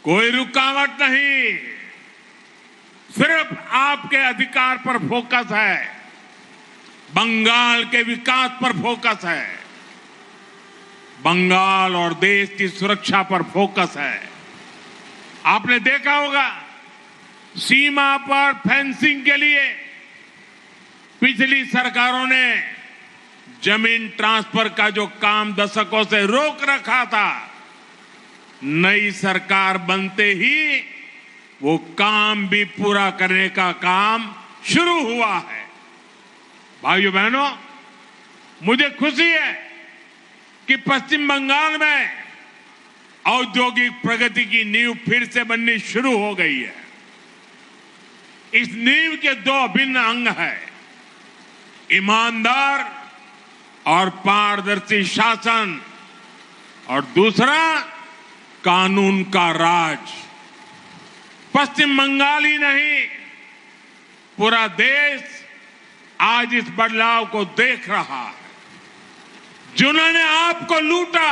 कोई रुकावट नहीं, सिर्फ आपके अधिकार पर फोकस है, बंगाल के विकास पर फोकस है, बंगाल और देश की सुरक्षा पर फोकस है। आपने देखा होगा सीमा पर फेंसिंग के लिए पिछली सरकारों ने जमीन ट्रांसफर का जो काम दशकों से रोक रखा था, नई सरकार बनते ही वो काम भी पूरा करने का काम शुरू हुआ है। भाइयों बहनों, मुझे खुशी है कि पश्चिम बंगाल में औद्योगिक प्रगति की नींव फिर से बननी शुरू हो गई है। इस नींव के दो अभिन्न अंग हैं, ईमानदार और पारदर्शी शासन, और दूसरा कानून का राज। पश्चिम बंगाल ही नहीं, पूरा देश आज इस बदलाव को देख रहा है। जिन्होंने आपको लूटा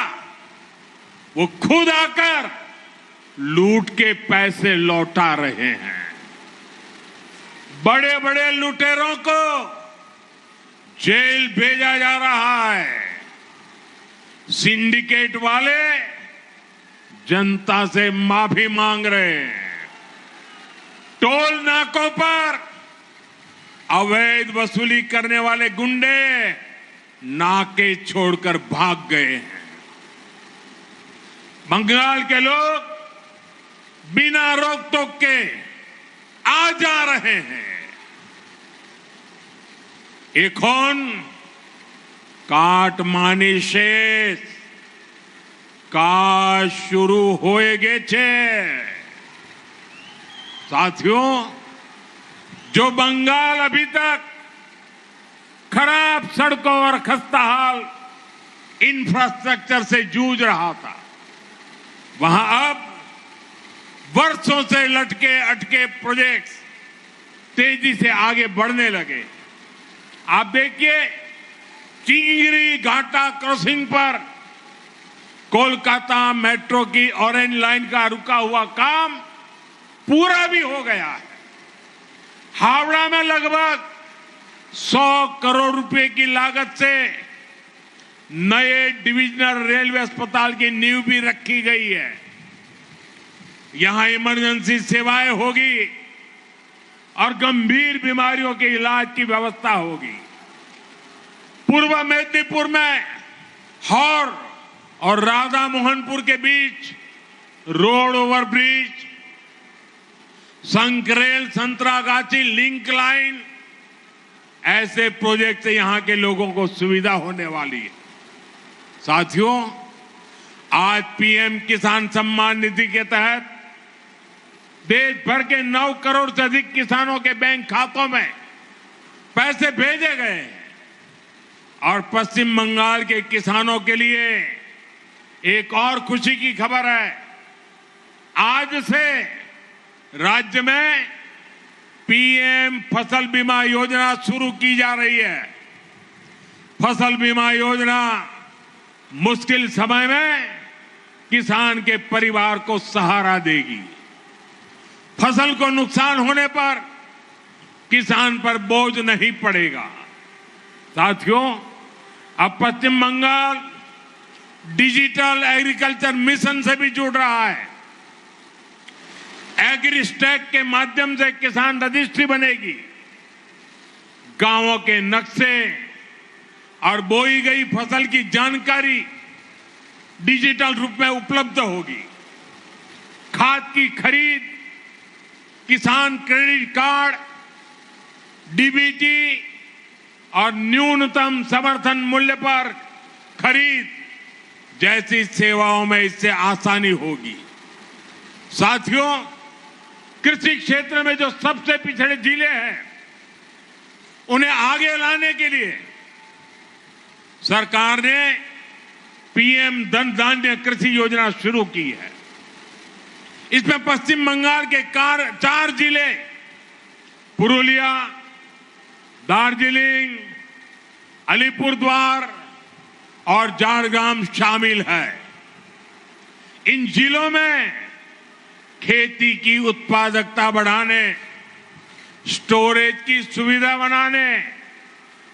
वो खुद आकर लूट के पैसे लौटा रहे हैं। बड़े बड़े लुटेरों को जेल भेजा जा रहा है। सिंडिकेट वाले जनता से माफी मांग रहे हैं। टोल नाकों पर अवैध वसूली करने वाले गुंडे नाके छोड़कर भाग गए हैं। बंगाल के लोग बिना रोक टोक के आ जा रहे हैं। এখন কাটমানি শেষ, কাজ शुरू হয়ে গেছে। साथियों, जो बंगाल अभी तक खराब सड़कों और खस्ताहाल इंफ्रास्ट्रक्चर से जूझ रहा था, वहां अब वर्षों से लटके अटके प्रोजेक्ट्स तेजी से आगे बढ़ने लगे। आप देखिए, चिंगरी घाटा क्रॉसिंग पर कोलकाता मेट्रो की ऑरेंज लाइन का रुका हुआ काम पूरा भी हो गया है। हावड़ा में लगभग 100 करोड़ रुपए की लागत से नए डिविजनल रेलवे अस्पताल की नींव भी रखी गई है। यहां इमरजेंसी सेवाएं होगी और गंभीर बीमारियों के इलाज की व्यवस्था होगी। पूर्व मेदिनीपुर में हौर और राधा मोहनपुर के बीच road overbridge, Sankrail Santragachi link line, ऐसे प्रोजेक्ट से यहां के लोगों को सुविधा होने वाली है। साथियों, आज पीएम किसान सम्मान निधि के तहत देश भर के 9 करोड़ से अधिक किसानों के बैंक खातों में पैसे भेजे गए हैं। और पश्चिम बंगाल के किसानों के लिए एक और खुशी की खबर है। आज से राज्य में पीएम फसल बीमा योजना शुरू की जा रही है। फसल बीमा योजना मुश्किल समय में किसान के परिवार को सहारा देगी। फसल को नुकसान होने पर किसान पर बोझ नहीं पड़ेगा। साथियों, अब पश्चिम बंगाल डिजिटल एग्रीकल्चर मिशन से भी जुड़ रहा है। एग्रीस्टैक के माध्यम से किसान रजिस्ट्री बनेगी। गांवों के नक्शे और बोई गई फसल की जानकारी डिजिटल रूप में उपलब्ध होगी। खाद की खरीद, किसान क्रेडिट कार्ड, डीबीटी और न्यूनतम समर्थन मूल्य पर खरीद जैसी सेवाओं में इससे आसानी होगी। साथियों, कृषि क्षेत्र में जो सबसे पिछड़े जिले हैं, उन्हें आगे लाने के लिए सरकार ने पीएम धन धान्य कृषि योजना शुरू की है। इसमें पश्चिम बंगाल के 4 जिले पुरुलिया, दार्जिलिंग, अलीपुरद्वार और झारग्राम शामिल है। इन जिलों में खेती की उत्पादकता बढ़ाने, स्टोरेज की सुविधा बनाने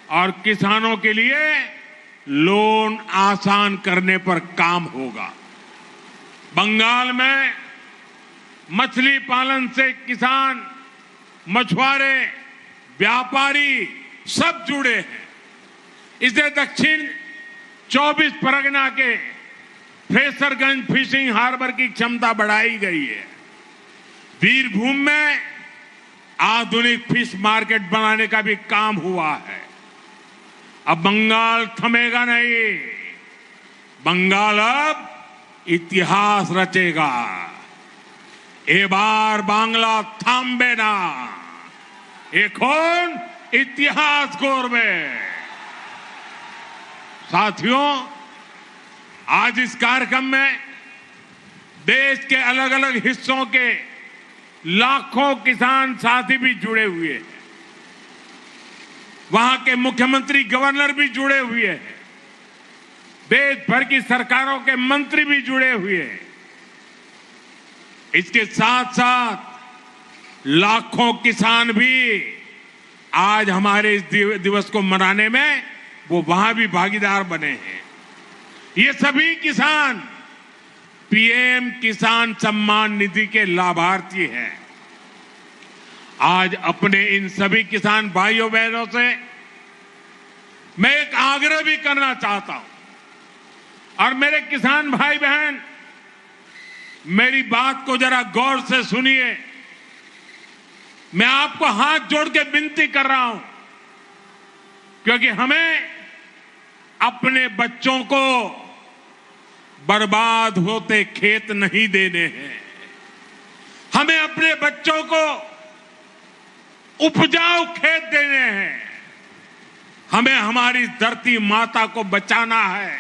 और किसानों के लिए लोन आसान करने पर काम होगा। बंगाल में मछली पालन से किसान, मछुआरे, व्यापारी सब जुड़े हैं। इससे दक्षिण 24 परगना के फ्रेसरगंज फिशिंग हार्बर की क्षमता बढ़ाई गई है। वीरभूम में आधुनिक फिश मार्केट बनाने का भी काम हुआ है। अब बंगाल थमेगा नहीं, बंगाल अब इतिहास रचेगा। ए बार बांग्ला थाम्बे ना, এখন इतिहास गौरवे। साथियों, आज इस कार्यक्रम में देश के अलग अलग हिस्सों के लाखों किसान साथी भी जुड़े हुए हैं। वहां के मुख्यमंत्री, गवर्नर भी जुड़े हुए हैं। देश भर की सरकारों के मंत्री भी जुड़े हुए हैं। इसके साथ साथ लाखों किसान भी आज हमारे इस दिवस को मनाने में वो वहां भी भागीदार बने हैं। ये सभी किसान पीएम किसान सम्मान निधि के लाभार्थी हैं। आज अपने इन सभी किसान भाइयों बहनों से मैं एक आग्रह भी करना चाहता हूं। और मेरे किसान भाई बहन, मेरी बात को जरा गौर से सुनिए। मैं आपको हाथ जोड़ के विनती कर रहा हूं, क्योंकि हमें अपने बच्चों को बर्बाद होते खेत नहीं देने हैं। हमें अपने बच्चों को उपजाऊ खेत देने हैं। हमें हमारी धरती माता को बचाना है।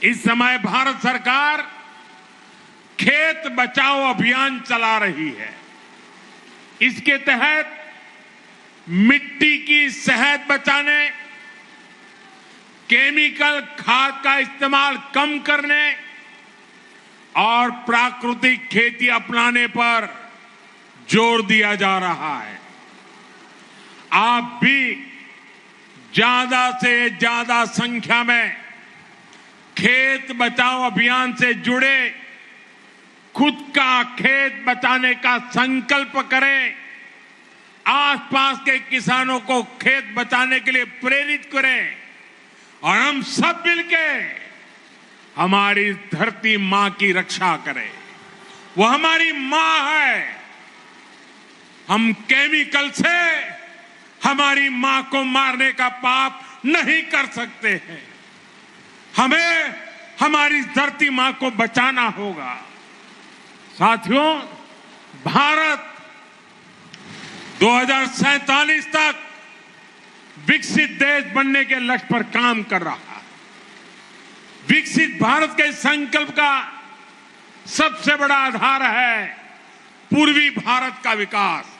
इस समय भारत सरकार खेत बचाओ अभियान चला रही है। इसके तहत मिट्टी की सेहत बचाने, केमिकल खाद का इस्तेमाल कम करने और प्राकृतिक खेती अपनाने पर जोर दिया जा रहा है। आप भी ज्यादा से ज्यादा संख्या में खेत बचाओ अभियान से जुड़े, खुद का खेत बचाने का संकल्प करें। आसपास के किसानों को खेत बचाने के लिए प्रेरित करें और हम सब मिलके हमारी धरती मां की रक्षा करें। वो हमारी मां है। हम केमिकल से हमारी मां को मारने का पाप नहीं कर सकते हैं। हमें हमारी धरती मां को बचाना होगा। साथियों, भारत 2047 तक विकसित देश बनने के लक्ष्य पर काम कर रहा है। विकसित भारत के संकल्प का सबसे बड़ा आधार है पूर्वी भारत का विकास।